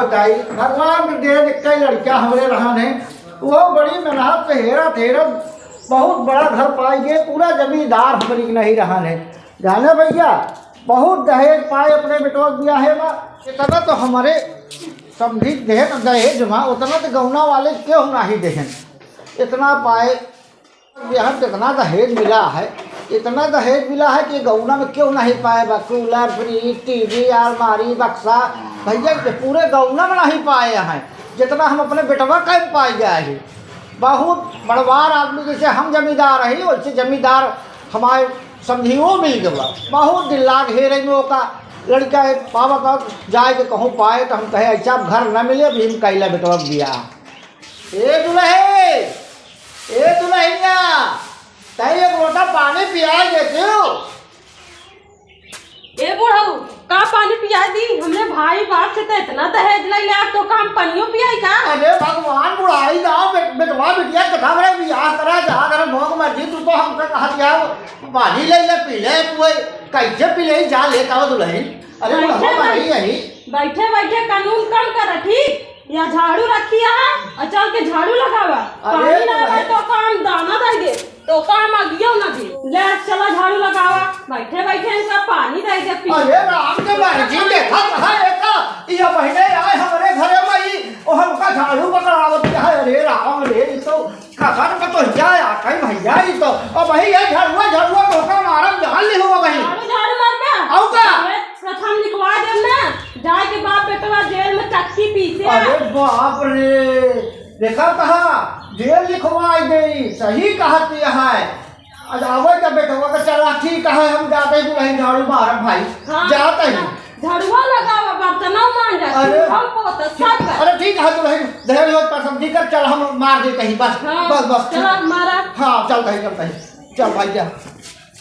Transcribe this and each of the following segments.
बताई भगवान के दे कई लड़कियां हमरे रहा है वो बड़ी मेहनत से हेरा तेरा बहुत बड़ा घर पाई गए पूरा जमींदार हमारी नहीं रहा है जाने भैया बहुत दहेज पाए अपने बेटवा दिया है ना इतना तो हमारे समझी दे दहेज वहाँ उतना तो गौना वाले क्यों नहीं दें इतना पाए यहाँ कितना दहेज मिला है इतना दहेज मिला है कि गौना में क्यों नहीं पाए बा कूलर फ्रिज टीवी अलमारी बक्सा भैया पूरे गौना में नहीं पाए हैं जितना हम अपने बेटवा का पाए गए हैं बहुत बड़वार आदमी जैसे हम जमींदार रही वैसे जमींदार हमारे समझियों मिल गया बहुत दिल लाग हे रही का लड़का पापा पाप जाए के कहूँ पाए तो हम कहे ऐसा घर न मिले अभी हम कैला बेटवा दिया ए दुल्हनिया तय एक लोटा पानी पिया देते हो ए बुढ़ऊ का पानी पिया दी हमने भाई बाप से तो इतना दहेज ले लिया तो काम पानियों पियाई का अरे भगवान बुढ़ाई जाओ बेटवा बिटिया कथा मेरे बियाह करा जहाँ कर भोग मर्जी तू तो हमका कहा दिया पानी ले ले पी ले तू कैसे पी ले जा लेता हो दुल्हन अरे यही बैठे बैठे कानून कम कर ठीक या झाड़ू रखी है और चल के झाड़ू लगावा पानी ना आए तो काम दाना दे तो काम अगियो ना दे ले चला झाड़ू लगावा बैठे बैठे इनका पानी दे पी अरे राम के मर्जी देखा कहा एका ये महीने आए हमारे घरे में ही और हमका झाड़ू पकड़ावत है अरे राम रे तो कसन का तो जाया कहीं भैया ही तो और भाई ये झाड़ुआ धोखा मारम जान ले हुआ भाई झाड़ू मार के आउ का प्रथम लिखवा दे ना जाए के बाप बेटवा जेल में चक्की पीसे अरे बाप रे देखा कहा जेल लिखवाई गई सही कहती है आज आवे का बेटवा का चला ठीक है हम जाते दुल्हन झाड़ू मारम भाई जाते हैं झाड़ुआ लगावा बर्तनों मान जा हम को तो सब अरे ठीक है दुल्हन दहेज लोग पर समझी कर चल हम मार दे कहीं बस बस चल मारा हाँ चलता है चल भैया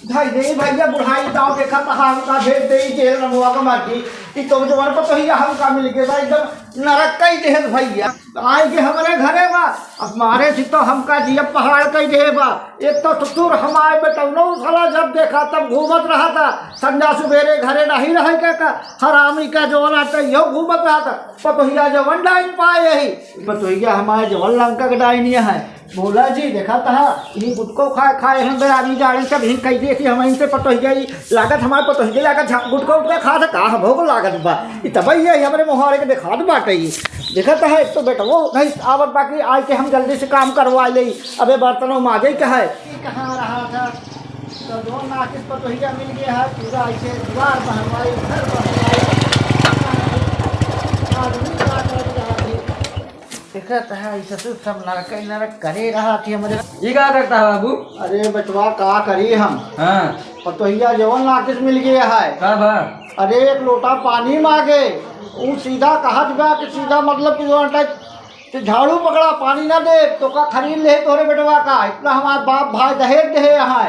भाई दे भैया बुढ़ाई दाव देखा तो हमका भेज दे जेल रमुआ का मर्जी कि तुम जो पर तो ही हमका मिल गया एकदम नरक का ही देह भैया आए के हमारे घरे बा अब मारे थी तो हमका जिया पहाड़ का ही देह बा एक तो ससुर हमारे बेटौनो साला जब देखा तब घूमत रहा था संजा सुबेरे घरे नहीं रहे का हरामी का जवन आता यो घूमत रहा था पतोहिया जवन डाइन पाए यही पतोहिया हमारे जवन लंका का डाइनिया है बोला जी देखा था ये गुटको खाए हम आदमी जाड़े सब ही कही थी हम इनसे पतोहिया लागत हमारे पतोहिया लागत गुटको उठका खा था कहा भोग लागत बा तब ये हमारे मुहारे के देखा बाटे देखा है तो बेटा वो नहीं आवत बाकी आए के हम जल्दी से काम करवा ले अबे बर्तनों माजे का है कहाँ रहा था तो दो नाकिस पतोहिया मिल गया है पूरा ऐसे द्वार बनवाई घर बनवाई देखता है ससुर सब नरक करे रहा थी हमारे ये क्या करता है बाबू अरे बटवा का करी हम हाँ पतोहिया जवन नाकिस मिल गया है कब अरे एक लोटा पानी मांगे वो सीधा कहा गया कि सीधा मतलब कि झाड़ू पकड़ा पानी ना दे तो का खरीद ले तोरे बेटवा का इतना हमारे बाप भाई दहेज दे यहाँ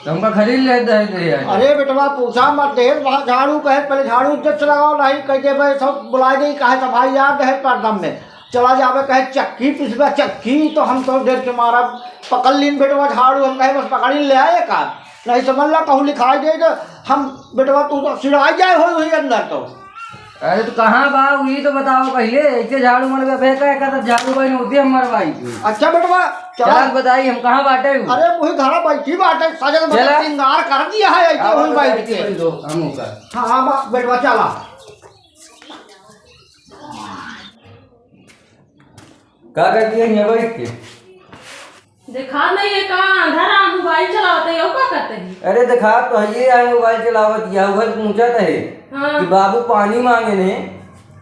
तुमका खरीद ले दे अरे बेटवा पूछा मत दहेज वहाँ झाड़ू कहे पहले झाड़ू जब लगाओ नहीं कहते भाई सब बुला गई कहे तो भाई यार दहेज पर दम में चला जावे कहे चक्की पिसवा चक्की तो हम तो देर के मारा पकड़ लीन बेटवा झाड़ू हम कहे बस पकड़ी ले आए का नहीं समझ ला कहूँ लिखाई दे तो हम बेटवा तू तो सिड़ाई जाए हो वही अंदर तो अरे तो कहाँ बा ये तो बताओ पहले ऐसे झाड़ू मर गया फेंका है तब झाड़ू भाई ने उद्यम मरवाई अच्छा बेटवा चला बताइए हम कहाँ बांटे अरे वही घर बैठी बाटे सजन श्रृंगार कर दिया है ऐसे वही बैठ के हाँ बेटवा चला क्या करती है यहाँ बैठ के देखा नहीं है कहाँ अंधारा मोबाइल चलाते हैं क्या करते हैं अरे देखा तो ये आए मोबाइल चलावत या उधर पूछा था कि बाबू पानी मांगे ने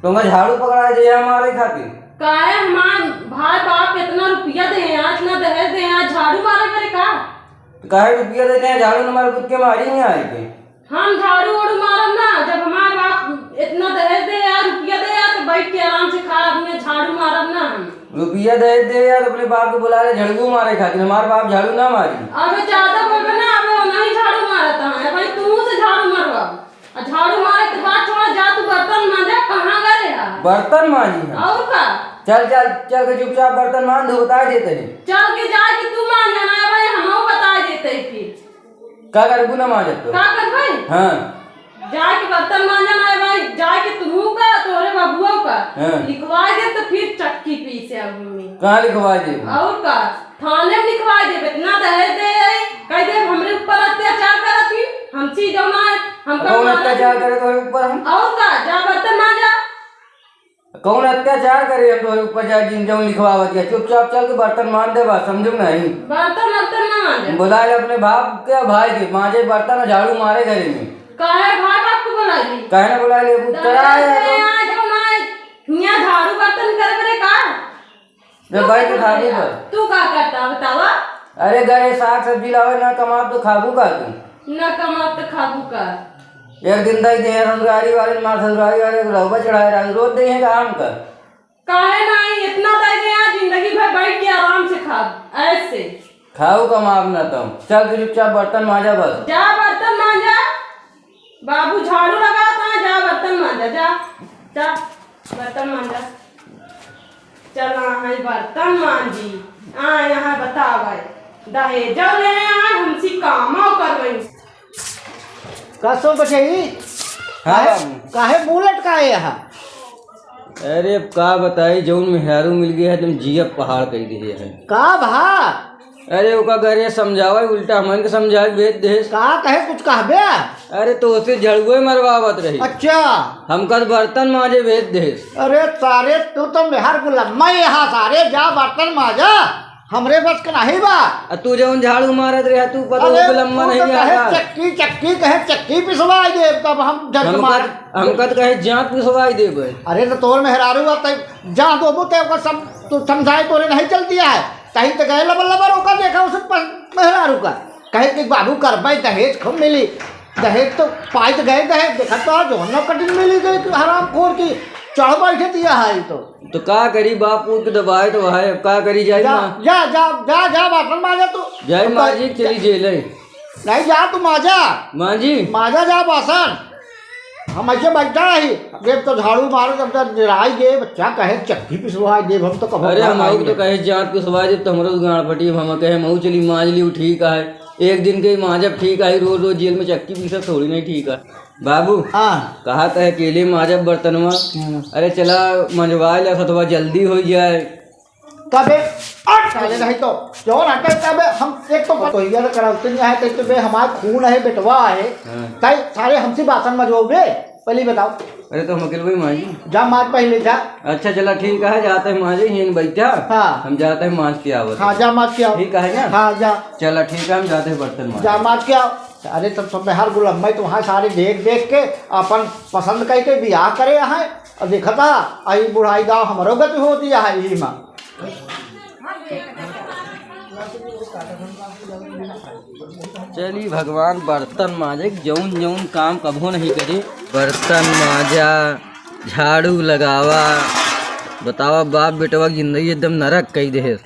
तो मैं झाड़ू पकड़ा दे हमारे खातिर काहे हमार भाई बाप इतना रुपया दे यहाँ इतना दहेज दे यहाँ झाड़ू मारे करे का काहे रुपया देते हैं झाड़ू हमारे खुद के मारी नहीं आए थे हम झाड़ू ओड़ू मारम ना जब हमारे बाप इतना दहेज दे यार रुपया दे यार तो बैठ के आराम से खा अपने झाड़ू मारम ना हम रुपया दे यार अपने बाप को बुला ले झाड़ू मारे खातिर हमारे बाप झाड़ू ना मारी अबे ज्यादा बोल ना अबे नहीं झाड़ू मारता है भाई तू से झाड़ू मारवा झाड़ू मारे के बाद थोड़ा जा तू बर्तन मांजे कहाँ गए यार बर्तन मांजी है और का चल के चुपचाप बर्तन मान दो बता देते हैं चल के जा कि तू मान जाना भाई हम बता देते फिर क्या कर गुना मांजे तो क्या कर भाई हाँ जाके बर्तन मांजना है भाई, जाके तू का तोरे बाबुआ का लिखवा दे तो फिर चक्की पीसे अब मम्मी। कहाँ लिखवा दे? और का थाने में लिखवा दे, इतना दहेज दे कह दे हमरे ऊपर अत्याचार करत ही, हमसी जमा हमका कौन अत्याचार करे तोरे ऊपर? हम और का जा बर्तन मांजा। कौन अत्याचार करे हम तोरे ऊपर? जा जिन जो लिखवा दिया, चुपचाप चल के बर्तन मान दे, बस समझू नहीं। बर्तन ना मांजा, बुला ले अपने बाप के भाई के, मांजे बर्तन और झाड़ू मारे घरे में। काहे भाई बाप को बुला ली? काहे ना बुला ले? तेरा है यहाँ झाड़ू बर्तन करे करे का जब भाई के खाबू पर तू का करता बतावा? अरे घरे साग सब्जी लावे ना कमाब तो खाबू का तू? न कमा तो खाबू का। एक दिन दई दे ससुरारी वाले मार ससुरारी वाले लौबा चढ़ाए रहा, रोज दे है काम का। काहे नहीं इतना दे दे यार, जिंदगी भर बैठ के आराम से खा ऐसे खाऊ कमाब ना तुम। चल के चुपचाप बर्तन मांजा बस। जा बर्तन मांजा, बाबू झाड़ू लगाता है, जा बर्तन मांजा, जा बर्तन मांजा। चला है बर्तन मांजी आ यहाँ बता भाई दहेज ले आ हमसी कामो करवई। कसो बचई हाँ बाबू। काहे मुंह लटकाए यहाँ? अरे का बताई, जौन मेहरारू मिल गया है तुम जिया पहाड़ कह दिए है। का भा? अरे ओका घरे समझावा उल्टा मन के समझा भेज दे। का कहे कुछ कहबे? अरे तो उसे झड़ुए मरवावत रही। अच्छा हमका बर्तन मांजे भेज दे। अरे सारे तू तो मेहर गुलाम यहाँ सारे जा बर्तन मांजा, हमरे बस का नहीं बा। तू जौन झाड़ू मारत रहे तू पता लम्बा नहीं आता। चक्की चक्की कहे चक्की पिसवाई दे तब हम जग मार। हमका तो कहे जांच पिसवाई देबे। अरे तो तोर मेहरारू आता जहाँ दो बुते को सब तू समझाए तोरे नहीं चलती है, कहीं तो गए लबर लबर ओका देखा उसे मेहरारू का कहे कि बाबू करबई दहेज खूब मिली, दहेज तो पाई तो गए दहेज देखा तो जो न कटिंग मिली गई तो हराम खोर की चढ़ बैठे दिया है तो का करी बाप के दबाए तो है का करी जाए। जा जा जा जा जा बर्तन मांजा तू जय माजी चली जेल नहीं जा तू माजा माजी माजा जा बासन। हम ऐसे बैठा ही देव तो झाड़ू मारो जब तक राई दे बच्चा कहे चक्की पिसवाई दे हम तो कभी। अरे हम तो कहे जांच पिसवाई दे तो हमारे गाँव पटी हम कहे मऊ चली मांज ली ठीक है, एक दिन के मांजब ठीक है, रोज रोज जेल में चक्की पीसा थोड़ी नहीं ठीक है। बाबू हाँ कहा था अकेले मांजब बर्तनवा, अरे चला मंजवा लिया सतवा जल्दी हो जाए। कबे साले नहीं तो जो हटे कबे हम एक तो तो ये कराते नहीं है तो बे हमारा खून है बेटवा है कई सारे हमसे बासन मजोबे पहले बताओ। अरे तो हम अकेले भाई मांझी जा माज पहले जा। अच्छा चला ठीक है जाते हैं मांझे यहीं बैठा। हाँ हम जाते हैं मांझ के आवत। हाँ जा माज के आओ। ठीक है ना? हाँ जा चला ठीक है हम जाते हैं बर्तन मांझ। जा माज के आओ। अरे तब सब हर गुलाम मैं तुम्हारे सारे देख देख के अपन पसंद करके बियाह करे है और देखा था आई बुढ़ाई गाँव हमारो गति होती है यही माँ। चली भगवान बर्तन मांजे जौन जौन काम कभो नहीं करे, बर्तन मांजा झाड़ू लगावा, बतावा बाप बेटवा की जिंदगी एकदम नरक कही दे।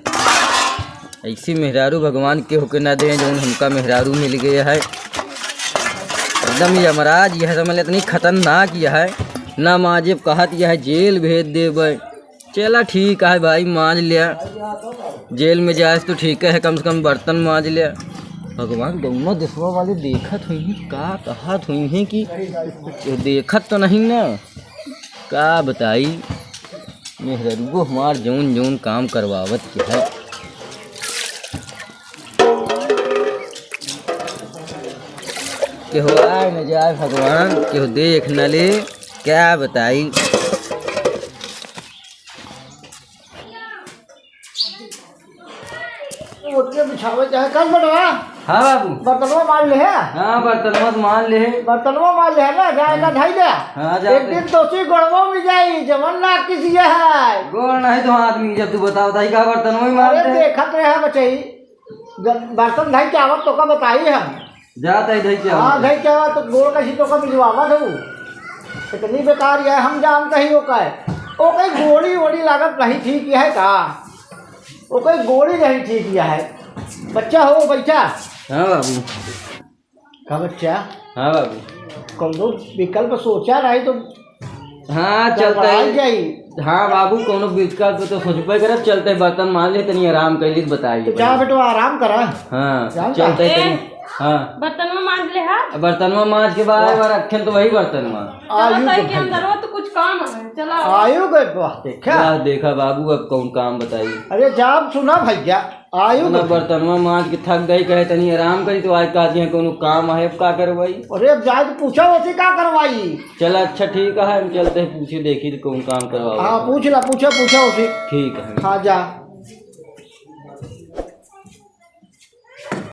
ऐसी मेहरारू भगवान के होके ना दे जौन हमका मेहरारू मिल गया है, एकदम ये यमराज यह समझ इतनी खतरनाक यह है ना मांजे कहत यह जेल भेज देवे। चला ठीक है भाई मांज लिया, जेल में जाए तो ठीक है कम से कम बर्तन मांज लिया। भगवान दोनों दिशवा वाले देखत हुई का कहत हुई हैं कि देखत तो नहीं ना, का बताई मेहरबो हमार जौन जौन काम करवावत के है। केहू आए न जाए भगवान, केहू देख न ले, क्या बताई। बिछावे चाहे कल बटवा। हाँ बाबू बर्तनवा मार ले है। हाँ बर्तन मत मान ले, बर्तनवा मार ले है ना जाए ना ढाई दे। हाँ एक दिन दोषी गड़वा में जाई जमन ना किसी है गोड़ नहीं तो आदमी जब तू बता बताई का बर्तन वही मारते हैं। देखत रहे बचई बर्तन ढाई के आवत तो का बताई हम जाता ही धई हाँ ढाई के आवत तो गोड़ का सीटों का भिजवावा दू इतनी बेकार है हम जानते ही वो का है वो कहीं गोड़ी वोड़ी लागत नहीं ठीक है का वो कहीं गोड़ी नहीं ठीक है। बच्चा हो बैठा। हाँ बाबू का बच्चा। हाँ बाबू कल दो विकल्प सोचा रही तो हाँ चलता ही जाई हाँ बाबू कोनो विकल्प तो सोचबे करब, चलते बर्तन मान ले तनी आराम कैली बताइए। जा बेटवा आराम करा। हाँ जान चलते ए, तनी। हाँ बर्तन में मांज ले हा बर्तन में मांज के बाद रखे तो वही बर्तन में आयु तय के अंदर हो तो कुछ काम है। चला आयु गए देखा। क्या देखा बाबू, अब कौन काम बताइए। अरे जाब सुना भैया आयु ना बर्तन में मांज के थक गई, कहे तनी आराम करी तो आज कहती है कोनो काम है, अब का करवाई। अरे अब जाए तो पूछा वैसे का करवाई। चल अच्छा ठीक है, हम चलते हैं पूछे देखी तो कौन काम करवाओ। हाँ पूछ ला, पूछा उसे। ठीक है। हाँ जा।